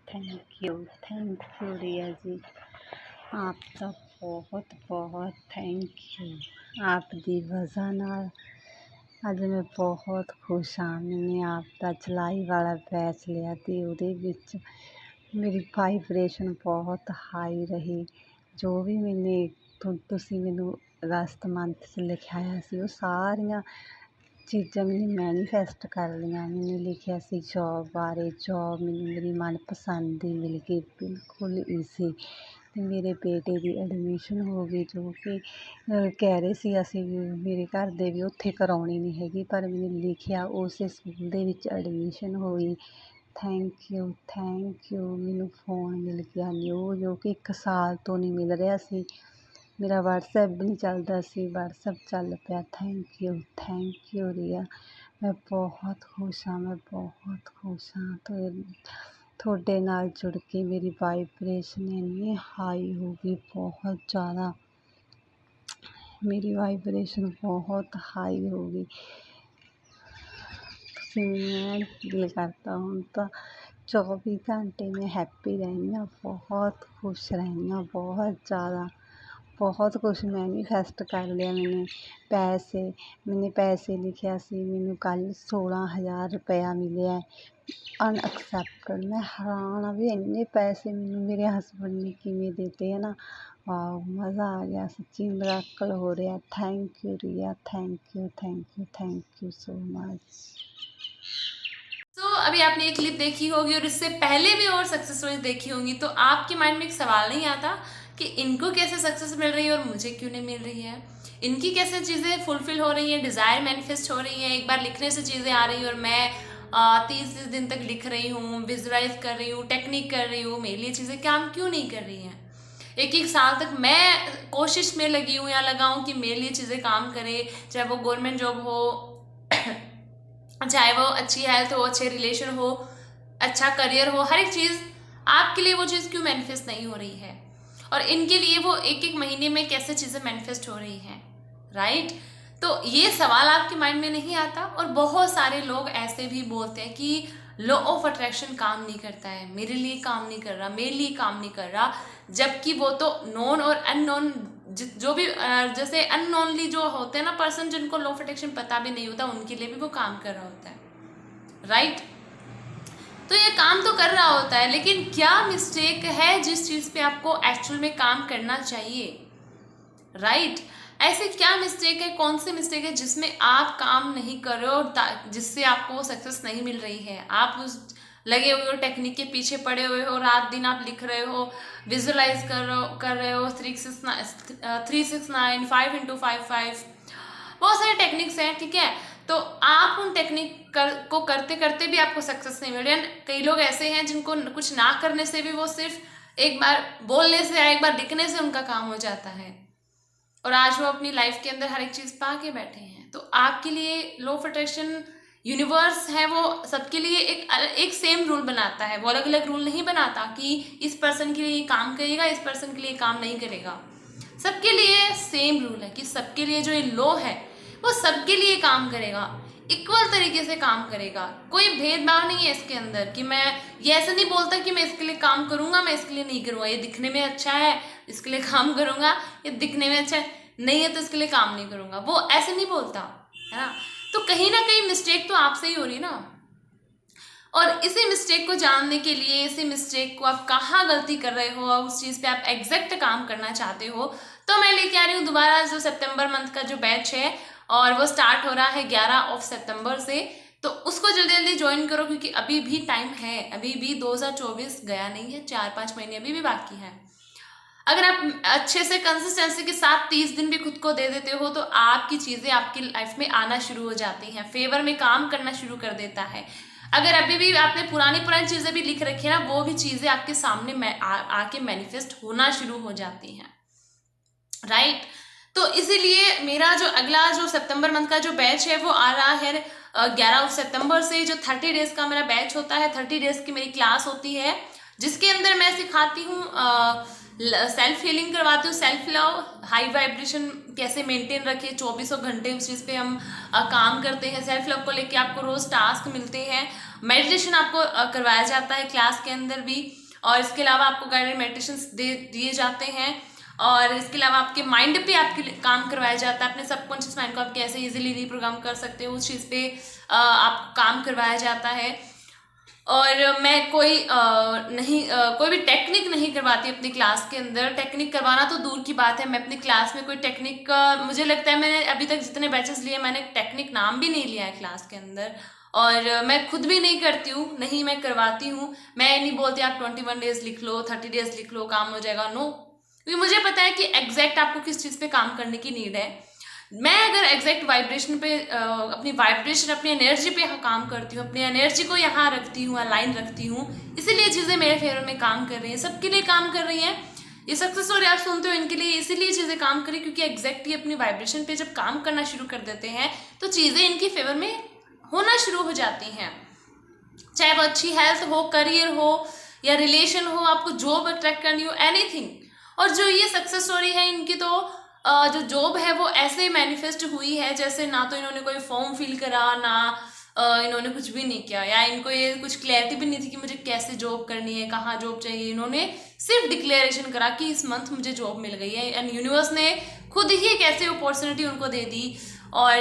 Thank you रिया जी। आपका बहुत बहुत थैंक यू। आप दी वजह नाल ਅੱਜ मैं बहुत खुश हाँ। मैंने आपका चलाई वाला बैच लिया ती ਉਹਦੇ ਵਿੱਚ मेरी वाइब्रेशन बहुत हाई रही। जो भी मैंने ਤੁਸੀਂ ਮੈਨੂੰ ਅਗਸਤ ਮੰਥ 'ਚ ਲਿਖਾਇਆ ਸੀ ਉਹ ਸਾਰੀਆਂ ਚੀਜ਼ਾਂ मैंने मैनीफेस्ट कर लिया। मैंने लिखा सी जॉब बारे, जॉब मैंने मेरी मनपसंद दी मिल गई बिल्कुल ईजी। ते मेरे बेटे की एडमिशन हो गई जो कि कह रहे सी असीं मेरे घर दे भी उत्थे कराउणी नहीं हैगी, पर मैंने लिखिया उस स्कूल दे विच एडमिशन होई। Thank you. मैनूं फोन मिल गया न्यू जो कि 1 साल तो नहीं मिल रहा सी। मेरा व्हाट्सएप भी नहीं चलता सी, व्हाट्सएप चल पिया। थैंक यू रिया। मैं बहुत खुश हाँ तो थोड़े नाल जुड़ के मेरी वाइब्रेशन इन्नी हाई हो गई, बहुत ज़्यादा मेरी वाइब्रेशन बहुत हाई हो गई। मैं दिल करता हूँ तो 24 घंटे में हैप्पी रहनी हाँ, बहुत खुश रहनी हाँ, बहुत कुछ मैनीफेस्ट कर लिया मैंने पैसे लिखिया सी। मैनू कल 16,000 रुपया मिले अनएक्सैप्टेड। मैं हैरान हाँ भी इन्ने पैसे मैनू मेरे हसबैंड ने किवें दिते है ना। वाह, मज़ा आ गया सच्ची, मिरेकल हो रहा। Thank you Riya, thank you so much. तो अभी आपने एक क्लिप देखी होगी और इससे पहले भी और सक्सेस स्टोरीज देखी होंगी, तो आपके माइंड में एक सवाल नहीं आता कि इनको कैसे सक्सेस मिल रही है और मुझे क्यों नहीं मिल रही है, इनकी कैसे चीज़ें फुलफिल हो रही हैं, डिज़ायर मैनिफेस्ट हो रही हैं, एक बार लिखने से चीज़ें आ रही हैं और मैं 30 दिन तक लिख रही हूँ, विजुअलाइज कर रही हूँ, टेक्निक कर रही हूँ, मेरे लिए चीज़ें काम क्यों नहीं कर रही हैं। एक साल तक मैं कोशिश में लगी हूँ या लगा हूँ कि मेरे लिए चीज़ें काम करे, चाहे वो गवर्नमेंट जॉब हो, चाहे वो अच्छी हेल्थ हो, अच्छे रिलेशन हो, अच्छा करियर हो, हर एक चीज़ आपके लिए वो चीज़ क्यों मैनिफेस्ट नहीं हो रही है, और इनके लिए वो एक महीने में कैसे चीज़ें मैनिफेस्ट हो रही हैं, राइट। तो ये सवाल आपके माइंड में नहीं आता। और बहुत सारे लोग ऐसे भी बोलते हैं कि लॉ ऑफ अट्रैक्शन काम नहीं करता है, मेरे लिए काम नहीं कर रहा, मेरे लिए काम नहीं कर रहा, जबकि वो तो नॉन और अननोन जो भी जैसे अननोनली जो होते हैं ना पर्सन, जिनको लॉ ऑफ अट्रैक्शन पता भी नहीं होता, उनके लिए भी वो काम कर रहा होता है, राइट। तो ये काम तो कर रहा होता है, लेकिन क्या मिस्टेक है जिस चीज़ पे आपको एक्चुअल में काम करना चाहिए, राइट। ऐसे क्या मिस्टेक है, कौन सी मिस्टेक है जिसमें आप काम नहीं कर रहे हो, जिससे आपको सक्सेस नहीं मिल रही है। आप उस लगे हुए हो, टेक्निक के पीछे पड़े हुए हो, रात दिन आप लिख रहे हो, विजुअलाइज कर रहे हो 369 5x55, बहुत सारे टेक्निक्स हैं, ठीक है। तो आप उन टेक्निक को करते करते भी आपको सक्सेस नहीं मिल रही है। कई लोग ऐसे हैं जिनको कुछ ना करने से भी वो सिर्फ एक बार बोलने से या एक बार लिखने से उनका काम हो जाता है, और आज वो अपनी लाइफ के अंदर हर एक चीज़ पा के बैठे हैं। तो आपके लिए लॉ ऑफ अट्रैक्शन यूनिवर्स है, वो सबके लिए एक सेम रूल बनाता है, वो अलग अलग रूल नहीं बनाता कि इस पर्सन के लिए ये काम करेगा, इस पर्सन के लिए काम नहीं करेगा। सबके लिए सेम रूल है कि सबके लिए जो ये लॉ है वो सबके लिए काम करेगा, इक्वल तरीके से काम करेगा। कोई भेदभाव नहीं है इसके अंदर कि मैं ये ऐसा नहीं बोलता कि मैं इसके लिए काम करूंगा, मैं इसके लिए नहीं करूंगा, ये दिखने में अच्छा है इसके लिए काम करूंगा, ये दिखने में अच्छा नहीं है तो इसके लिए काम नहीं करूंगा, वो ऐसे नहीं बोलता है ना। तो कहीं ना कहीं मिस्टेक तो आपसे ही हो रही ना, और इसी मिस्टेक को जानने के लिए, इसी मिस्टेक को आप कहाँ गलती कर रहे हो और उस चीज़ पे आप एग्जैक्ट काम करना चाहते हो, तो मैं लेके आ रही हूँ दोबारा जो सितंबर मंथ का जो बैच है, और वो स्टार्ट हो रहा है 11 सितंबर से। तो उसको जल्दी जल्दी ज्वाइन करो, क्योंकि अभी भी टाइम है, अभी भी 2024 गया नहीं है, 4-5 महीने अभी भी बाकी है। अगर आप अच्छे से कंसिस्टेंसी के साथ 30 दिन भी खुद को दे देते हो तो आपकी चीज़ें आपकी लाइफ में आना शुरू हो जाती हैं, फेवर में काम करना शुरू कर देता है। अगर अभी भी आपने पुरानी चीज़ें भी लिख रखी है ना, वो भी चीज़ें आपके सामने आके मैनिफेस्ट होना शुरू हो जाती हैं, राइट। तो इसीलिए मेरा जो अगला जो सितंबर मंथ का जो बैच है वो आ रहा है 11 सितंबर से, जो 30 डेज का मेरा बैच होता है, 30 डेज की मेरी क्लास होती है, जिसके अंदर मैं सिखाती हूँ सेल्फ हीलिंग करवाती हूँ, सेल्फ लव, हाई वाइब्रेशन कैसे मेंटेन रखें, 24 घंटे उस चीज़ पे हम काम करते हैं। सेल्फ लव को लेके आपको रोज़ टास्क मिलते हैं, मेडिटेशन आपको करवाया जाता है क्लास के अंदर भी, और इसके अलावा आपको गाइडेड मेडिटेशंस दिए जाते हैं, और इसके अलावा आपके माइंड पे आपके काम करवाया जाता है। अपने सबकॉन्शियस माइंड को आप कैसे इजीली रीप्रोग्राम कर सकते हो, उस चीज़ पे आपको काम करवाया जाता है। और मैं कोई भी टेक्निक नहीं करवाती अपनी क्लास के अंदर। टेक्निक करवाना तो दूर की बात है, मैं अपनी क्लास में कोई टेक्निक का, मुझे लगता है मैंने अभी तक जितने बैचेस लिए मैंने टेक्निक नाम भी नहीं लिया है क्लास के अंदर, और मैं खुद भी नहीं करती हूँ, नहीं मैं करवाती हूँ। मैं नहीं बोलती आप 21 डेज लिख लो, 30 डेज लिख लो, काम हो जाएगा, नो। क्योंकि मुझे पता है कि एग्जैक्ट आपको किस चीज़ पे काम करने की नीड है। मैं अगर एग्जैक्ट वाइब्रेशन पे अपनी वाइब्रेशन, अपनी एनर्जी पे काम करती हूँ, अपनी एनर्जी को यहाँ रखती हूँ, अलाइन रखती हूँ, इसीलिए चीज़ें मेरे फेवर में काम कर रही हैं, सबके लिए काम कर रही हैं। ये सक्सेस स्टोरी आप सुनते हो इनके लिए, इसीलिए चीज़ें काम करें, क्योंकि एग्जैक्टली अपनी वाइब्रेशन पे जब काम करना शुरू कर देते हैं तो चीज़ें इनकी फेवर में होना शुरू हो जाती हैं। चाहे वो अच्छी हेल्थ हो, करियर हो, या रिलेशन हो, आपको जॉब अट्रैक्ट करनी हो, एनीथिंग। और जो ये सक्सेस स्टोरी है इनकी, तो जो जॉब है वो ऐसे मैनिफेस्ट हुई है जैसे ना तो इन्होंने कोई फॉर्म फिल करा, ना इन्होंने कुछ भी नहीं किया, या इनको ये कुछ क्लैरिटी भी नहीं थी कि मुझे कैसे जॉब करनी है, कहाँ जॉब चाहिए। इन्होंने सिर्फ डिक्लेरेशन करा कि इस मंथ मुझे जॉब मिल गई है, एंड यूनिवर्स ने खुद ही एक ऐसी अपॉर्चुनिटी उनको दे दी, और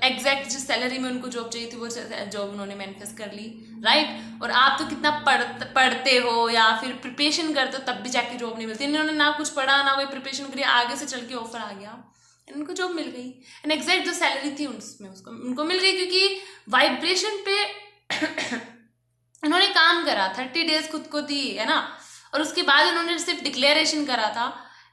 एग्जैक्ट जिस सैलरी में उनको जॉब चाहिए थी वो जॉब उन्होंने मैनिफेस्ट कर ली, राइट। और आप तो कितना पढ़ते हो या फिर प्रिपरेशन करते हो तब भी जाके जॉब नहीं मिलती। इन्होंने ना कुछ पढ़ा, ना कोई प्रिपरेशन करी, आगे से चल के ऑफर आ गया, इनको जॉब मिल गई, एंड एग्जैक्ट जो सैलरी थी उसमें उनको मिल गई, क्योंकि वाइब्रेशन पे इन्होंने काम करा, 30 डेज खुद को दी, है ना। और उसके बाद उन्होंने सिर्फ डिक्लेरेशन करा था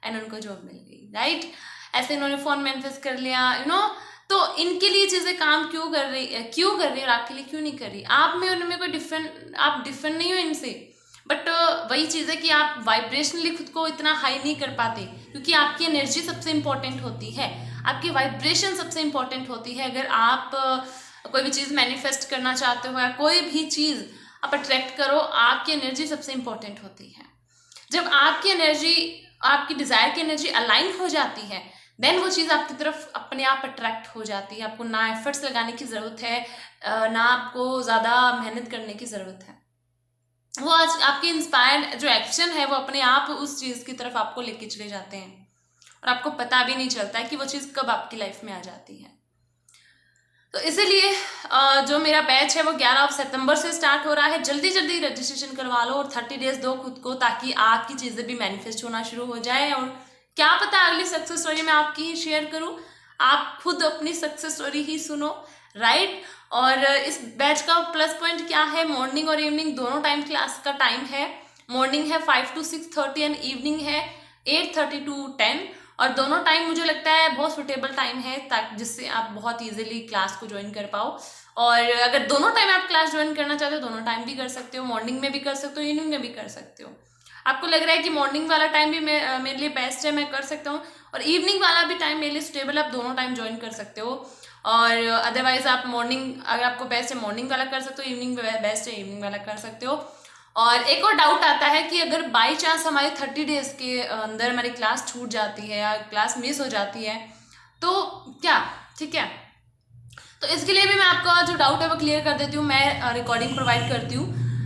एंड उनको जॉब मिल गई, राइट। ऐसे इन्होंने फोन मैनिफेस्ट कर लिया, तो इनके लिए चीज़ें काम क्यों कर रही है और आपके लिए क्यों नहीं कर रही। आप में उनमें कोई आप डिफरेंट नहीं हो इनसे, बट वही चीज़ है कि आप वाइब्रेशनली खुद को इतना हाई नहीं कर पाते, क्योंकि आपकी एनर्जी सबसे इम्पोर्टेंट होती है, आपकी वाइब्रेशन सबसे इम्पोर्टेंट होती है। अगर आप कोई भी चीज़ मैनिफेस्ट करना चाहते हो या कोई भी चीज़ आप अट्रैक्ट करो, आपकी एनर्जी सबसे इम्पोर्टेंट होती है। जब आपकी एनर्जी, आपकी डिज़ायर की एनर्जी अलाइन हो जाती है, देन वो चीज़ आपकी तरफ अपने आप अट्रैक्ट हो जाती है। आपको ना एफर्ट्स लगाने की ज़रूरत है, ना आपको ज़्यादा मेहनत करने की ज़रूरत है। वो आज आपकी इंस्पायर्ड जो एक्शन है वो अपने आप उस चीज़ की तरफ आपको लेके चले जाते हैं, और आपको पता भी नहीं चलता है कि वो चीज़ कब आपकी लाइफ में आ जाती है। तो इसीलिए जो मेरा बैच है वो 11 सितंबर से स्टार्ट हो रहा है। जल्दी जल्दी रजिस्ट्रेशन करवा लो और 30 डेज दो खुद को, ताकि आपकी चीज़ें भी मैनिफेस्ट होना शुरू हो जाए। और क्या पता अगली सक्सेस स्टोरी मैं आपकी ही शेयर करूं, आप खुद अपनी सक्सेस स्टोरी ही सुनो, राइट। और इस बैच का प्लस पॉइंट क्या है, मॉर्निंग और इवनिंग दोनों टाइम क्लास का टाइम है। मॉर्निंग है 5 to 6:30 एंड इवनिंग है 8:30 to 10, और दोनों टाइम मुझे लगता है बहुत सुटेबल टाइम है, ताकि जिससे आप बहुत इजीली क्लास को ज्वाइन कर पाओ। और अगर दोनों टाइम आप क्लास ज्वाइन करना चाहते हो, दोनों टाइम भी कर सकते हो, मॉर्निंग में भी कर सकते हो, इवनिंग में भी कर सकते हो। आपको लग रहा है कि मॉर्निंग वाला टाइम भी मेरे लिए बेस्ट है, मैं कर सकता हूँ, और इवनिंग वाला भी टाइम मेरे लिए सुटेबल, आप दोनों टाइम ज्वाइन कर सकते हो। और अदरवाइज आप मॉर्निंग, अगर आपको बेस्ट है मॉर्निंग वाला कर सकते हो, इवनिंग बेस्ट है इवनिंग वाला कर सकते हो। और एक और डाउट आता है कि अगर बाई चांस हमारे 30 डेज के अंदर हमारी क्लास छूट जाती है या क्लास मिस हो जाती है तो क्या, ठीक है। तो इसके लिए भी मैं आपका जो डाउट है वो क्लियर कर देती हूँ। मैं रिकॉर्डिंग प्रोवाइड करती हूँ,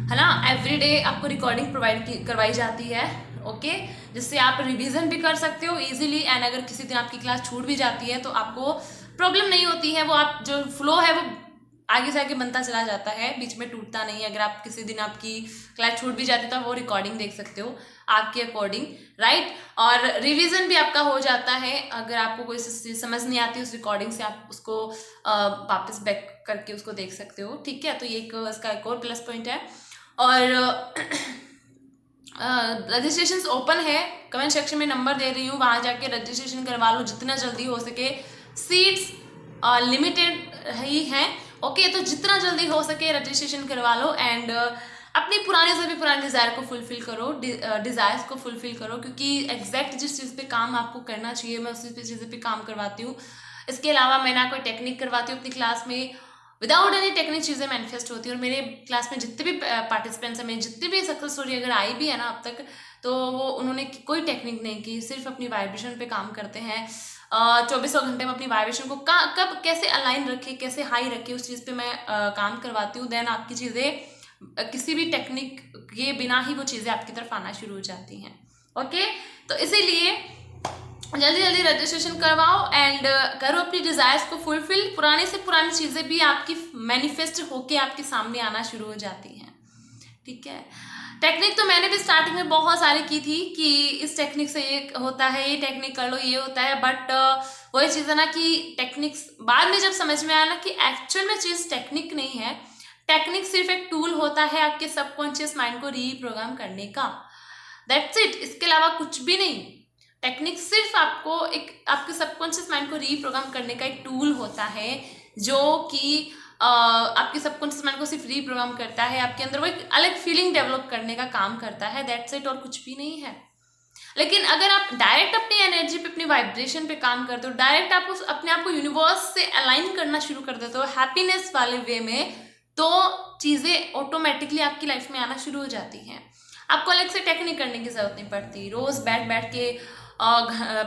है ना। एवरीडे आपको रिकॉर्डिंग प्रोवाइड करवाई जाती है, ओके, जिससे आप रिवीजन भी कर सकते हो इजीली। एंड अगर किसी दिन आपकी क्लास छूट भी जाती है तो आपको प्रॉब्लम नहीं होती है, वो आप जो फ्लो है वो आगे से आगे बनता चला जाता है, बीच में टूटता नहीं है। अगर आप किसी दिन आपकी क्लास छूट भी जाती है तो वो रिकॉर्डिंग देख सकते हो आपके अकॉर्डिंग, राइट। और रिवीजन भी आपका हो जाता है। अगर आपको कोई चीज़ समझ नहीं आती उस रिकॉर्डिंग से, आप उसको वापस बैक करके उसको देख सकते हो, ठीक है। तो ये इसका एक और प्लस पॉइंट है। और रजिस्ट्रेशन ओपन है, कमेंट सेक्शन में नंबर दे रही हूँ, वहाँ जाके रजिस्ट्रेशन करवा लो जितना जल्दी हो सके। सीट्स लिमिटेड ही हैं, ओके। तो जितना जल्दी हो सके रजिस्ट्रेशन करवा लो, एंड अपनी पुराने से भी पुराने डिज़ायर को फुलफिल करो, डिज़ायर्स को फुलफिल करो, क्योंकि एग्जैक्ट जिस चीज़ पे काम आपको करना चाहिए मैं उसी चीज़ पे काम करवाती हूँ। इसके अलावा मैं ना कोई टेक्निक करवाती हूँ अपनी क्लास में, विदाउट एनी टेक्निक चीज़ें मैनिफेस्ट होती है। और मेरे क्लास में जितने भी पार्टिसिपेंट्स हैं, मेरी जितनी भी सक्सेस स्टोरी अगर आई भी है ना अब तक, तो वो उन्होंने कोई टेक्निक नहीं की, सिर्फ अपनी वाइब्रेशन पे काम करते हैं। 24 घंटे में अपनी वाइब्रेशन को कब कैसे अलाइन रखे, कैसे हाई रखे, उस चीज़ पे मैं काम करवाती हूँ। देन आपकी चीज़ें किसी भी टेक्निक के बिना ही वो चीज़ें आपकी तरफ आना शुरू हो जाती हैं। ओके, तो इसीलिए जल्दी जल्दी रजिस्ट्रेशन करवाओ एंड करो अपनी डिज़ायर्स को फुलफिल। पुरानी से पुरानी चीज़ें भी आपकी मैनिफेस्ट होके आपके सामने आना शुरू हो जाती हैं। ठीक है, टेक्निक तो मैंने भी स्टार्टिंग में बहुत सारी की थी कि इस टेक्निक से ये होता है, ये टेक्निक कर लो, ये होता है, बट वही चीज़ है ना कि टेक्निक्स बाद में जब समझ में आया ना कि एक्चुअल में चीज़ टेक्निक नहीं है, टेक्निक सिर्फ एक टूल होता है आपके सबकॉन्शियस माइंड को रीप्रोग्राम करने का, दैट्स इट, इसके अलावा कुछ भी नहीं। टेक्निक सिर्फ आपको एक आपके सबकॉन्शियस माइंड को रीप्रोग्राम करने का एक टूल होता है जो कि आपके सबकॉन्शियस माइंड को सिर्फ रीप्रोग्राम करता है, आपके अंदर वो एक अलग फीलिंग डेवलप करने का काम करता है, दैट्स इट, और कुछ भी नहीं है। लेकिन अगर आप डायरेक्ट अपनी एनर्जी पे, अपनी वाइब्रेशन पे काम करते हो, डायरेक्ट आप उस अपने आप को यूनिवर्स से अलाइन करना शुरू कर देते हो हैप्पीनेस वाले वे में, तो चीज़ें ऑटोमेटिकली आपकी लाइफ में आना शुरू हो जाती हैं। आपको अलग से टेक्निक करने की ज़रूरत नहीं पड़ती। रोज़ बैठ के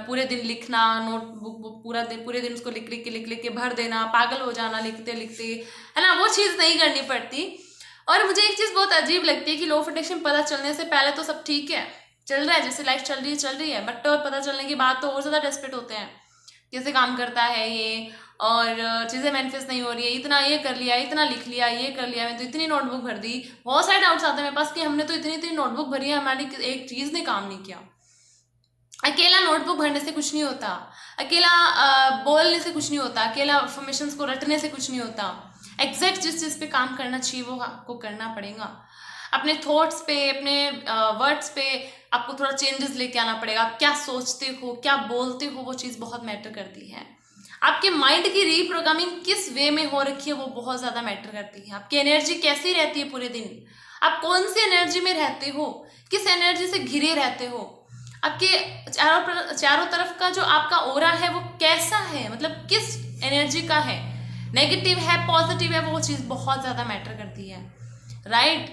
पूरे दिन लिखना, नोटबुक पूरे दिन उसको लिख लिख के भर देना, पागल हो जाना लिखते लिखते, है ना, वो चीज़ नहीं करनी पड़ती। और मुझे एक चीज़ बहुत अजीब लगती है कि लॉ ऑफ अट्रैक्शन पता चलने से पहले तो सब ठीक है, चल रहा है, जैसे लाइफ चल रही है, बट पता चलने के बाद तो और ज़्यादा डेस्परेट होते हैं, कैसे काम करता है ये, और चीज़ें मैनिफेस्ट नहीं हो रही है, इतना ये कर लिया, इतना लिख लिया, ये कर लिया, मैं तो इतनी नोटबुक भर दी। बहुत सारे डाउट्स आते हैं मेरे पास कि हमने तो इतनी नोटबुक भरी है, हमारी एक चीज़ ने काम नहीं किया। अकेला नोटबुक भरने से कुछ नहीं होता, अकेला बोलने से कुछ नहीं होता, अकेला इन्फॉर्मेशंस को रटने से कुछ नहीं होता। एग्जैक्ट जिस चीज़ पे काम करना चाहिए वो आपको करना पड़ेगा। अपने थॉट्स पे, अपने वर्ड्स पे आपको थोड़ा चेंजेस लेके आना पड़ेगा। आप क्या सोचते हो, क्या बोलते हो, वो चीज़ बहुत मैटर करती है। आपके माइंड की रीप्रोग्रामिंग किस वे में हो रखी है वो बहुत ज़्यादा मैटर करती है। आपकी एनर्जी कैसी रहती है पूरे दिन, आप कौन सी एनर्जी में रहते हो, किस एनर्जी से घिरे रहते हो, आपके चारों तरफ का जो आपका ऑरा है वो कैसा है, मतलब किस एनर्जी का है, नेगेटिव है, पॉजिटिव है, वो चीज़ बहुत ज़्यादा मैटर करती है, राइट।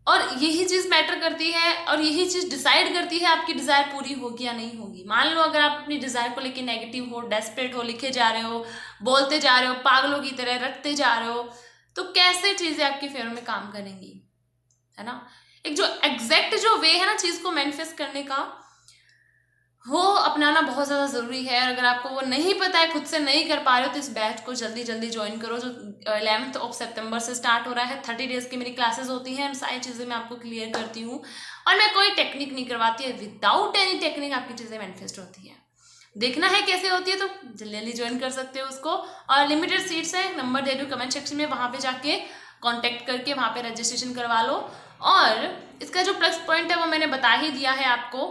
और यही चीज़ मैटर करती है और यही चीज़ डिसाइड करती है आपकी डिज़ायर पूरी होगी या नहीं होगी। मान लो अगर आप अपनी डिज़ायर को लेके नेगेटिव हो, डेस्परेट हो, लिखे जा रहे हो, बोलते जा रहे हो, पागलों की तरह रटते जा रहे हो, तो कैसे चीज़ें आपके फेवर में काम करेंगी, है ना। एक जो एग्जैक्ट जो वे है ना चीज़ को मैनिफेस्ट करने का, वो अपनाना बहुत ज़्यादा ज़रूरी है। अगर आपको वो नहीं पता है, खुद से नहीं कर पा रहे हो, तो इस बैच को जल्दी जल्दी ज्वाइन करो जो 11 सितंबर से स्टार्ट हो रहा है। 30 डेज़ की मेरी क्लासेस होती हैं, सारी चीज़ें मैं आपको क्लियर करती हूँ और मैं कोई टेक्निक नहीं करवाती है। विदाउट एनी टेक्निक आपकी चीज़ें मैनिफेस्ट होती है। देखना है कैसे होती है तो जल्दी जल्दी ज्वाइन कर सकते हो उसको। और लिमिटेड सीट्स है, नंबर दे दूँ कमेंट सेक्शन में, वहाँ पर जाके कॉन्टैक्ट करके वहाँ पर रजिस्ट्रेशन करवा लो। और इसका जो प्लस पॉइंट है वो मैंने बता ही दिया है आपको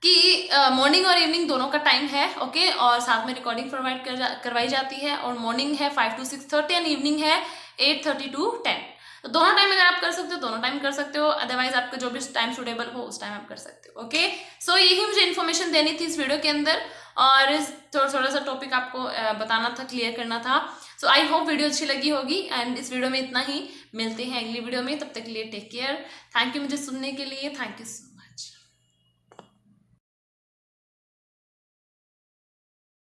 कि मॉर्निंग और इवनिंग दोनों का टाइम है, ओके। और साथ में रिकॉर्डिंग प्रोवाइड करवाई जाती है। और मॉर्निंग है 5 to 6:30 एंड इवनिंग है 8:30 to 10। तो दोनों टाइम अगर आप कर सकते हो दोनों टाइम कर सकते हो, अदरवाइज आपका जो भी टाइम सुटेबल हो उस टाइम आप कर सकते हो, ओके। सो यही मुझे इन्फॉर्मेशन देनी थी इस वीडियो के अंदर और इस थोड़ा सा टॉपिक आपको बताना था, क्लियर करना था। सो आई होप वीडियो अच्छी लगी होगी एंड इस वीडियो में इतना ही। मिलते हैं अगली वीडियो में, तब तक के लिए टेक केयर। थैंक यू मुझे सुनने के लिए, थैंक यू।